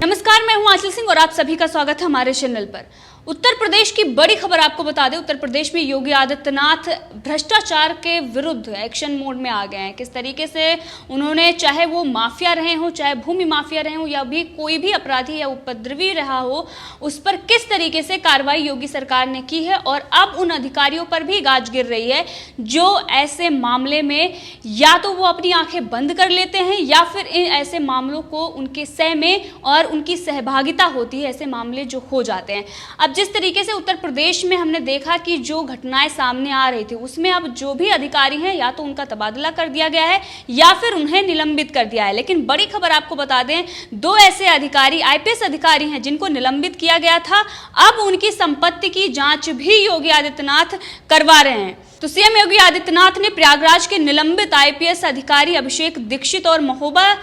नमस्कार, मैं हूं आंचल सिंह और आप सभी का स्वागत है हमारे चैनल पर। उत्तर प्रदेश की बड़ी खबर आपको बता दें। उत्तर प्रदेश में योगी आदित्यनाथ भ्रष्टाचार के विरुद्ध एक्शन मोड में आ गए हैं। किस तरीके से उन्होंने, चाहे वो माफिया रहे हों, चाहे भूमि माफिया रहे हों या भी कोई भी अपराधी या उपद्रवी रहा हो, उस पर किस तरीके से कार्रवाई योगी सरकार ने की है और अब उन अधिकारियों पर भी गाज गिर रही है जो ऐसे मामले में या तो वो अपनी आंखें बंद कर लेते हैं या फिर इन ऐसे मामलों को उनके सह में और उनकी सहभागिता होती है, ऐसे मामले जो हो जाते हैं। अब जिस तरीके से उत्तर प्रदेश में हमने देखा कि जो घटनाएं सामने आ रही थी उसमें अब जो भी अधिकारी हैं या तो उनका तबादला कर दिया गया है या फिर उन्हें निलंबित कर दिया है। लेकिन बड़ी खबर आपको बता दें, दो ऐसे अधिकारी, आईपीएस अधिकारी हैं जिनको निलंबित किया गया था। अब उनकी संपत्ति की जांच भी योगी आदित्यनाथ करवा रहे हैं। तो सीएम योगी आदित्यनाथ ने प्रयागराज के निलंबित आईपीएस अधिकारी अभिषेक दीक्षित और महोबा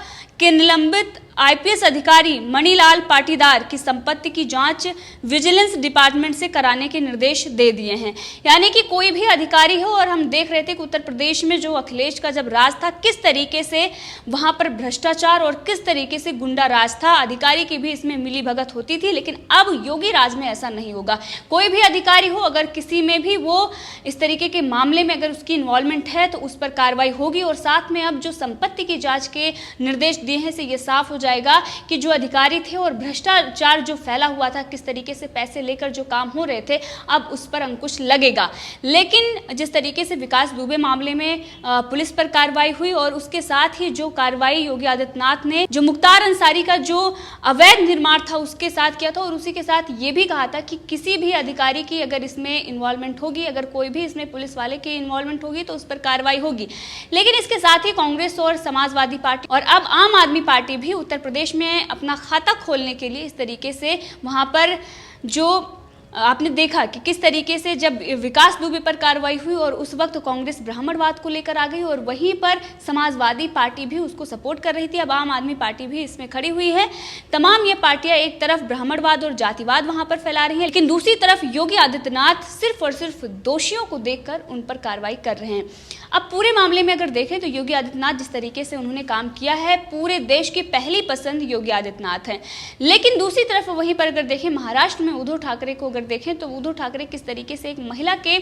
के निलंबित आईपीएस अधिकारी मणिलाल पाटीदार की संपत्ति की जांच विजिलेंस डिपार्टमेंट से कराने के निर्देश दे दिए हैं। यानी कि कोई भी अधिकारी हो, और हम देख रहे थे कि उत्तर प्रदेश में जो अखिलेश का जब राज था, किस तरीके से वहां पर भ्रष्टाचार और किस तरीके से गुंडा राज था, अधिकारी की भी इसमें मिली भगत होती थी। लेकिन अब योगी राज में ऐसा नहीं होगा। कोई भी अधिकारी हो, अगर किसी में भी वो इस तरीके के मामले में अगर उसकी इन्वॉल्वमेंट है तो उस पर कार्रवाई होगी। और साथ में अब जो संपत्ति की जांच के निर्देश दिए हैं से ये साफ हो जाएगा कि जो अधिकारी थे और भ्रष्टाचार जो फैला हुआ था, किस तरीके से पैसे लेकर जो काम हो रहे थे, अब उस पर अंकुश लगेगा। लेकिन जिस तरीके से विकास दुबे मामले में पुलिस पर कार्रवाई हुई और उसके साथ ही जो कार्रवाई योगी आदित्यनाथ ने जो मुख्तार अंसारी का जो अवैध निर्माण था उसके साथ किया था, और उसी के साथ ये भी कहा था कि किसी भी अधिकारी की अगर इसमें इन्वॉल्वमेंट होगी, अगर कोई भी इसमें पुलिस वाले की इन्वॉल्वमेंट होगी तो उस पर कार्रवाई होगी। लेकिन इसके साथ ही कांग्रेस और समाजवादी पार्टी और अब आम आदमी पार्टी भी उत्तर प्रदेश में अपना खाता खोलने के लिए इस तरीके से वहां पर जो आपने देखा कि किस तरीके से जब विकास दुबे पर कार्रवाई हुई और उस वक्त कांग्रेस ब्राह्मणवाद को लेकर आ गई और वहीं पर समाजवादी पार्टी भी उसको सपोर्ट कर रही थी। अब आम आदमी पार्टी भी इसमें खड़ी हुई है। तमाम ये पार्टियां एक तरफ ब्राह्मणवाद और जातिवाद वहां पर फैला रही हैं, लेकिन दूसरी तरफ योगी आदित्यनाथ सिर्फ और सिर्फ दोषियों को देखकर उन पर कार्रवाई कर रहे हैं। अब पूरे मामले में अगर देखें तो योगी आदित्यनाथ जिस तरीके से उन्होंने काम किया है, पूरे देश की पहली पसंद योगी आदित्यनाथ है। लेकिन दूसरी तरफ वहीं पर अगर देखें, महाराष्ट्र में उद्धव ठाकरे को अगर देखें तो उद्धव ठाकरे किस तरीके से एक महिला के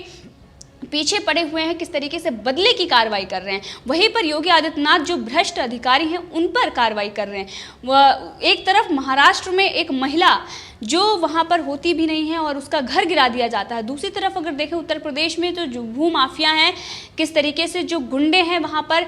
पीछे पड़े हुए हैं, किस तरीके से बदले की कार्रवाई कर रहे हैं। वहीं पर योगी आदित्यनाथ जो भ्रष्ट अधिकारी हैं उन पर कार्रवाई कर रहे हैं। वह एक तरफ महाराष्ट्र में एक महिला जो वहां पर होती भी नहीं है और उसका घर गिरा दिया जाता है, दूसरी तरफ अगर देखें उत्तर प्रदेश में तो जो भू माफिया हैं, किस तरीके से जो गुंडे हैं वहां पर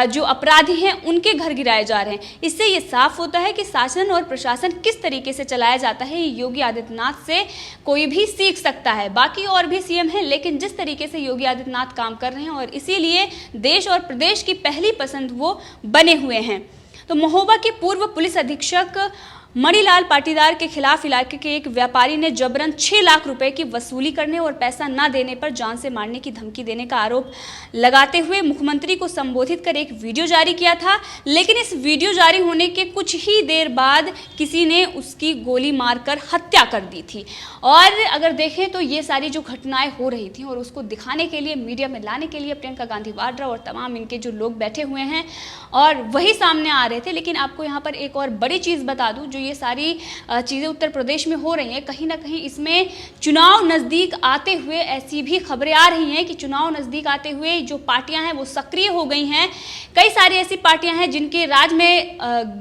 जो अपराधी हैं उनके घर गिराए जा रहे हैं। इससे ये साफ होता है कि शासन और प्रशासन किस तरीके से चलाया जाता है, योगी आदित्यनाथ से कोई भी सीख सकता है। बाकी और भी सीएम हैं, लेकिन जिस तरीके से योगी आदित्यनाथ काम कर रहे हैं और इसीलिए देश और प्रदेश की पहली पसंद वो बने हुए हैं। तो महोबा के पूर्व पुलिस अधीक्षक मणिलाल पाटीदार के खिलाफ इलाके के एक व्यापारी ने जबरन 6 लाख रुपए की वसूली करने और पैसा न देने पर जान से मारने की धमकी देने का आरोप लगाते हुए मुख्यमंत्री को संबोधित कर एक वीडियो जारी किया था। लेकिन इस वीडियो जारी होने के कुछ ही देर बाद किसी ने उसकी गोली मारकर हत्या कर दी थी। और अगर देखें तो ये सारी जो घटनाएं हो रही थी और उसको दिखाने के लिए, मीडिया में लाने के लिए प्रियंका गांधी वाड्रा और तमाम इनके जो लोग बैठे हुए हैं और वही सामने आ रहे थे। लेकिन आपको यहाँ पर एक और बड़ी चीज़ बता दूँ, ये सारी चीज़ें उत्तर प्रदेश में हो रही हैं, कहीं ना कहीं इसमें चुनाव नज़दीक आते हुए ऐसी भी खबरें आ रही हैं कि चुनाव नज़दीक आते हुए जो पार्टियां हैं वो सक्रिय हो गई हैं। कई सारी ऐसी पार्टियां हैं जिनके राज में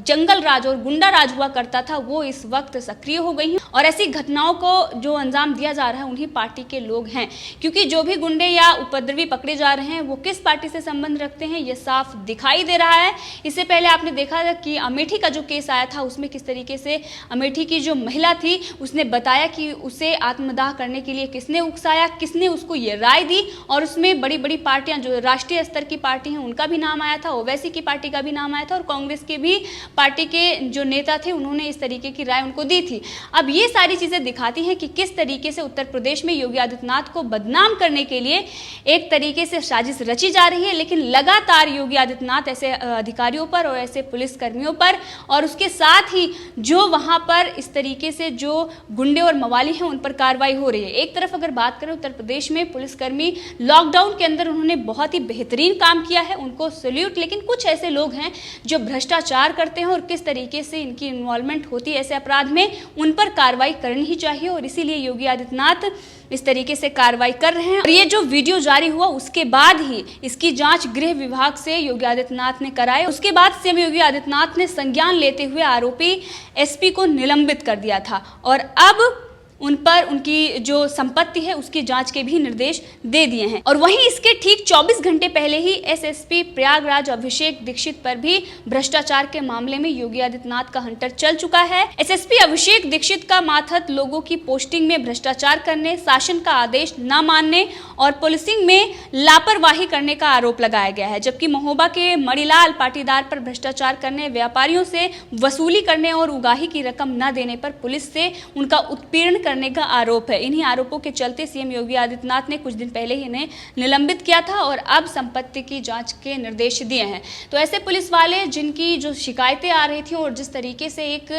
जंगल राज और गुंडा राज हुआ करता था, वो इस वक्त सक्रिय हो गई हैं और ऐसी घटनाओं को जो अंजाम दिया जा रहा है उन्हीं पार्टी के लोग हैं। क्योंकि जो भी गुंडे या उपद्रवी पकड़े जा रहे हैं वो किस पार्टी से संबंध रखते हैं ये साफ दिखाई दे रहा है। इससे पहले आपने देखा कि अमेठी का जो केस आया था उसमें किस तरीके से अमेठी की जो महिला थी उसने बताया कि उसे आत्मदाह करने के लिए किसने उकसाया, किसने उसको ये राय दी, और उसमें बड़ी बड़ी पार्टियां जो राष्ट्रीय स्तर की पार्टी हैं उनका भी नाम आया था, ओवैसी की पार्टी का भी नाम आया था और कांग्रेस के भी पार्टी के जो नेता थे उन्होंने इस तरीके की राय उनको दी थी। अब ये सारी चीजें दिखाती हैं कि किस तरीके से उत्तर प्रदेश में योगी आदित्यनाथ को बदनाम करने के लिए एक तरीके से साजिश रची जा रही है। लेकिन लगातार योगी आदित्यनाथ ऐसे अधिकारियों पर और ऐसे पुलिसकर्मियों पर और उसके साथ ही जो वहाँ पर इस तरीके से जो गुंडे और मवाली हैं उन पर कार्रवाई हो रही है। एक तरफ अगर बात करें उत्तर प्रदेश में पुलिसकर्मी लॉकडाउन के अंदर उन्होंने बहुत ही बेहतरीन काम किया है, उनको सैल्यूट। लेकिन कुछ ऐसे लोग हैं जो भ्रष्टाचार करते हैं और किस तरीके से इनकी इन्वॉल्वमेंट होती है ऐसे अपराध में, उन पर कार्रवाई करनी ही चाहिए और इसीलिए योगी आदित्यनाथ इस तरीके से कार्रवाई कर रहे हैं। और ये जो वीडियो जारी हुआ उसके बाद ही इसकी जांच गृह विभाग से योगी आदित्यनाथ ने कराई। उसके बाद सीएम योगी आदित्यनाथ ने संज्ञान लेते हुए आरोपी एसपी को निलंबित कर दिया था और अब उन पर उनकी जो संपत्ति है उसकी जांच के भी निर्देश दे दिए हैं। और वहीं इसके ठीक 24 घंटे पहले ही एसएसपी प्रयागराज अभिषेक दीक्षित पर भी भ्रष्टाचार के मामले में योगी आदित्यनाथ का हंटर चल चुका है। एसएसपी अभिषेक दीक्षित का माथत लोगों की पोस्टिंग में भ्रष्टाचार करने, शासन का आदेश न मानने और पुलिसिंग में लापरवाही करने का आरोप लगाया गया है। जबकि महोबा के मणिलाल पाटीदार पर भ्रष्टाचार करने, व्यापारियों से वसूली करने और उगाही की रकम न देने पर पुलिस से उनका उत्पीड़न करने का आरोप है। इन्हीं आरोपों के चलते सीएम योगी आदित्यनाथ ने कुछ दिन पहले ही इन्हें निलंबित किया था और अब संपत्ति की जांच के निर्देश दिए हैं। तो ऐसे पुलिस वाले जिनकी जो शिकायतें आ रही थी और जिस तरीके से एक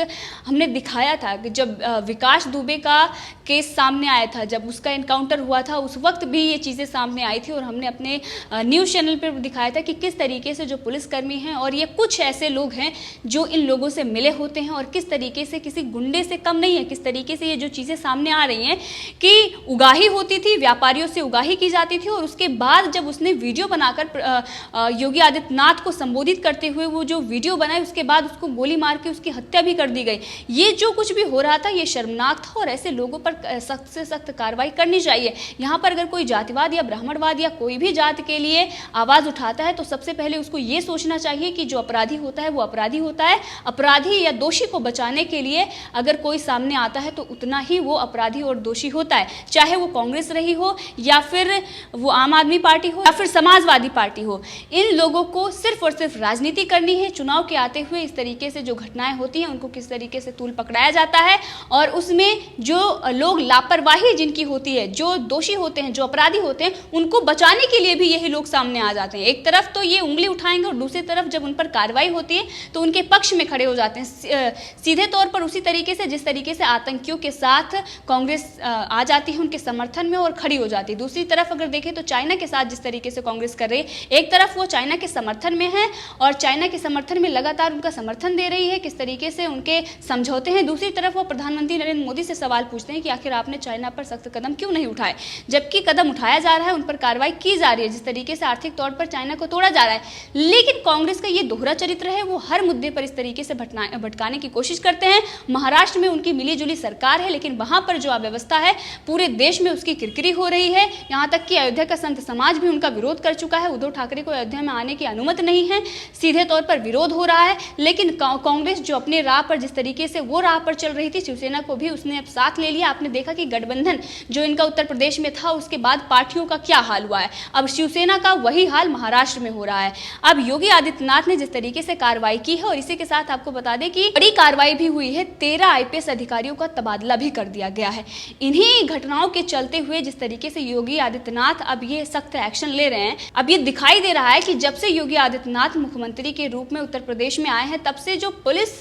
हमने दिखाया था कि जब विकास दुबे का केस सामने आया था, जब उसका एनकाउंटर हुआ था, उस वक्त भी ये चीज़ें सामने आई थी और हमने अपने न्यूज़ चैनल पर दिखाया था कि किस तरीके से जो पुलिसकर्मी हैं और ये कुछ ऐसे लोग हैं जो इन लोगों से मिले होते हैं और किस तरीके से किसी गुंडे से कम नहीं है, किस तरीके से ये जो चीज़ें सामने आ रही हैं कि उगाही होती थी, व्यापारियों से उगाही की जाती थी और उसके बाद जब उसने वीडियो बनाकर योगी आदित्यनाथ को संबोधित करते हुए वो जो वीडियो बनाई, उसके बाद उसको गोली मार के उसकी हत्या भी कर दी गई। ये जो कुछ भी हो रहा था ये शर्मनाक था और ऐसे लोगों पर सख्त से सख्त कार्रवाई करनी चाहिए। यहाँ पर अगर कोई जातिवाद या ब्राह्मणवाद या कोई भी जात के लिए आवाज़ उठाता है तो सबसे पहले उसको ये सोचना चाहिए कि जो अपराधी होता है वो अपराधी होता है। अपराधी या दोषी को बचाने के लिए अगर कोई सामने आता है तो उतना ही वो अपराधी और दोषी होता है, चाहे वो कांग्रेस रही हो या फिर वो आम आदमी पार्टी हो या फिर समाजवादी पार्टी हो। इन लोगों को सिर्फ और सिर्फ राजनीति करनी है। चुनाव के आते हुए इस तरीके से जो घटनाएं होती हैं उनको किस तरीके से तूल पकड़ाया जाता है और उसमें जो लोग लापरवाही जिनकी होती है, जो दोषी होते हैं, जो अपराधी होते हैं, उनको बचाने के लिए भी यही लोग सामने आ जाते हैं। एक तरफ तो ये उंगली उठाएंगे और दूसरी तरफ जब उन पर कार्रवाई होती है तो उनके पक्ष में खड़े हो जाते हैं। सीधे तौर पर उसी तरीके से जिस तरीके से आतंकियों के साथ कांग्रेस आ जाती है उनके समर्थन में और खड़ी हो जाती है। दूसरी तरफ अगर देखें तो चाइना के साथ जिस तरीके से कांग्रेस कर रही है, एक तरफ वो चाइना के समर्थन में है और चाइना के समर्थन में लगातार उनका समर्थन दे रही है, किस तरीके से उनके समझौते हैं। दूसरी तरफ वो प्रधानमंत्री नरेंद्र मोदी से सवाल पूछते हैं कि आखिर आपने चाइना पर सख्त कदम क्यों नहीं उठाए, जबकि कदम उठाया जा रहा है, उन पर कार्रवाई की जा रही है, जिस तरीके से आर्थिक तौर पर चाइना को तोड़ा जा रहा है। लेकिन कांग्रेस का ये दोहरा चरित्र है, वो हर मुद्दे पर इस तरीके से भटकाने की कोशिश करते हैं। महाराष्ट्र में उनकी मिलीजुली सरकार है लेकिन वहां पर जो अव्यवस्था है पूरे देश में उसकी किरकिरी हो रही है। यहाँ तक कि अयोध्या का संत समाज भी उनका विरोध कर चुका है। उद्धव ठाकरे को अयोध्या में आने की अनुमति नहीं है, सीधे तौर पर विरोध हो रहा है। लेकिन कांग्रेस जो अपने राह पर जिस तरीके से वो राह पर चल रही थी, शिवसेना को भी उसने अब साथ ले लिया। आपने देखा कि गठबंधन जो इनका उत्तर प्रदेश में था उसके बाद पार्टियों का क्या हाल हुआ है, अब शिवसेना का वही हाल महाराष्ट्र में हो रहा है। अब योगी आदित्यनाथ ने जिस तरीके से कार्रवाई की है और इसी के साथ आपको बता दें कि बड़ी कार्रवाई भी हुई है, 13 आईपीएस अधिकारियों का तबादला भी कर दिया गया है। इन्हीं घटनाओं के चलते हुए जिस तरीके से योगी आदित्यनाथ अब ये सख्त एक्शन ले रहे हैं, अब ये दिखाई दे रहा है कि जब से योगी आदित्यनाथ मुख्यमंत्री के रूप में उत्तर प्रदेश में आए हैं तब से जो पुलिस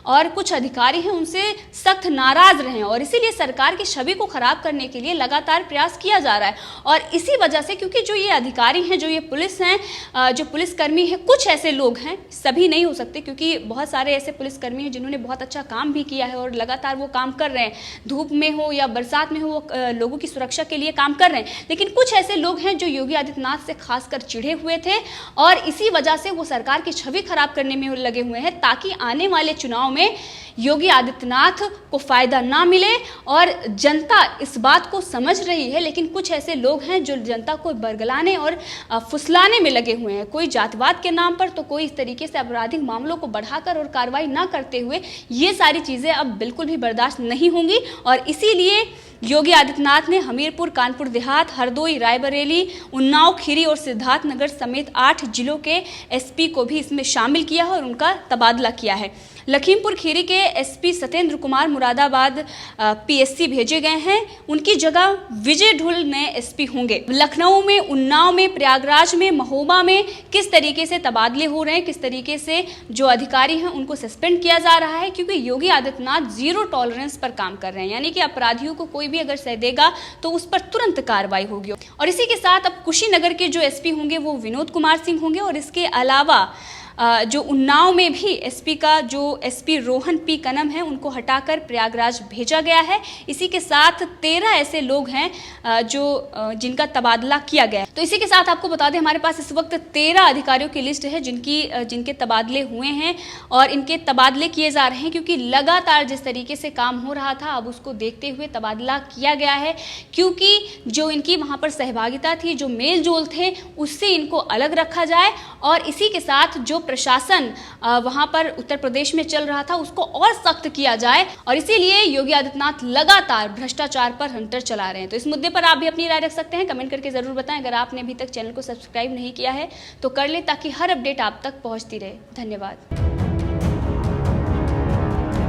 और कुछ अधिकारी हैं उनसे सख्त नाराज रहे हैं और इसीलिए सरकार की छवि को खराब करने के लिए लगातार प्रयास किया जा रहा है। और इसी वजह से क्योंकि जो ये अधिकारी हैं, जो ये पुलिस हैं, जो पुलिसकर्मी हैं, कुछ ऐसे लोग हैं, सभी नहीं हो सकते क्योंकि बहुत सारे ऐसे पुलिसकर्मी हैं जिन्होंने बहुत अच्छा काम भी किया है और लगातार वो काम कर रहे हैं, धूप में हो या बरसात में हो, वो लोगों की सुरक्षा के लिए काम कर रहे हैं। लेकिन कुछ ऐसे लोग हैं जो योगी आदित्यनाथ से खासकर चिढ़े हुए थे और इसी वजह से वो सरकार की छवि खराब करने में लगे हुए हैं ताकि आने वाले चुनाव में योगी आदित्यनाथ को फायदा ना मिले। और जनता इस बात को समझ रही है, लेकिन कुछ ऐसे लोग हैं जो जनता को बरगलाने और फुसलाने में लगे हुए हैं, कोई जातिवाद के नाम पर तो कोई इस तरीके से आपराधिक मामलों को बढ़ाकर और कार्रवाई ना करते हुए। ये सारी चीज़ें अब बिल्कुल भी बर्दाश्त नहीं होंगी और इसीलिए योगी आदित्यनाथ ने हमीरपुर, कानपुर देहात, हरदोई, रायबरेली, उन्नाव, खीरी और सिद्धार्थनगर समेत 8 जिलों के एसपी को भी इसमें शामिल किया है और उनका तबादला किया है। लखीमपुर खीरी के एसपी सत्येंद्र कुमार मुरादाबाद पीएससी भेजे गए हैं। उनकी जगह विजय ढुल नए एसपी होंगे। लखनऊ में, उन्नाव में, प्रयागराज में, महोबा में किस तरीके से तबादले हो रहे हैं, किस तरीके से जो अधिकारी हैं उनको सस्पेंड किया जा रहा है, क्योंकि योगी आदित्यनाथ जीरो टॉलरेंस पर काम कर रहे हैं। यानी कि अपराधियों को कोई भी अगर सह तो उस पर तुरंत कार्रवाई होगी। और इसी के साथ अब कुशीनगर के जो एसपी होंगे वो विनोद कुमार सिंह होंगे। और इसके अलावा जो उन्नाव में भी एसपी का जो एसपी रोहन पी कनम है उनको हटाकर प्रयागराज भेजा गया है। इसी के साथ 13 ऐसे लोग हैं जो जिनका तबादला किया गया है। तो इसी के साथ आपको बता दें, हमारे पास इस वक्त 13 अधिकारियों की लिस्ट है जिनके तबादले हुए हैं और इनके तबादले किए जा रहे हैं, क्योंकि लगातार जिस तरीके से काम हो रहा था अब उसको देखते हुए तबादला किया गया है। क्योंकि जो इनकी वहाँ पर सहभागिता थी, जो मेल जोल थे, उससे इनको अलग रखा जाए और इसी के साथ जो प्रशासन वहां पर उत्तर प्रदेश में चल रहा था उसको और सख्त किया जाए। और इसीलिए योगी आदित्यनाथ लगातार भ्रष्टाचार पर हंटर चला रहे हैं। तो इस मुद्दे पर आप भी अपनी राय रख सकते हैं, कमेंट करके जरूर बताएं। अगर आपने अभी तक चैनल को सब्सक्राइब नहीं किया है तो कर लें, ताकि हर अपडेट आप तक पहुंचती रहे। धन्यवाद।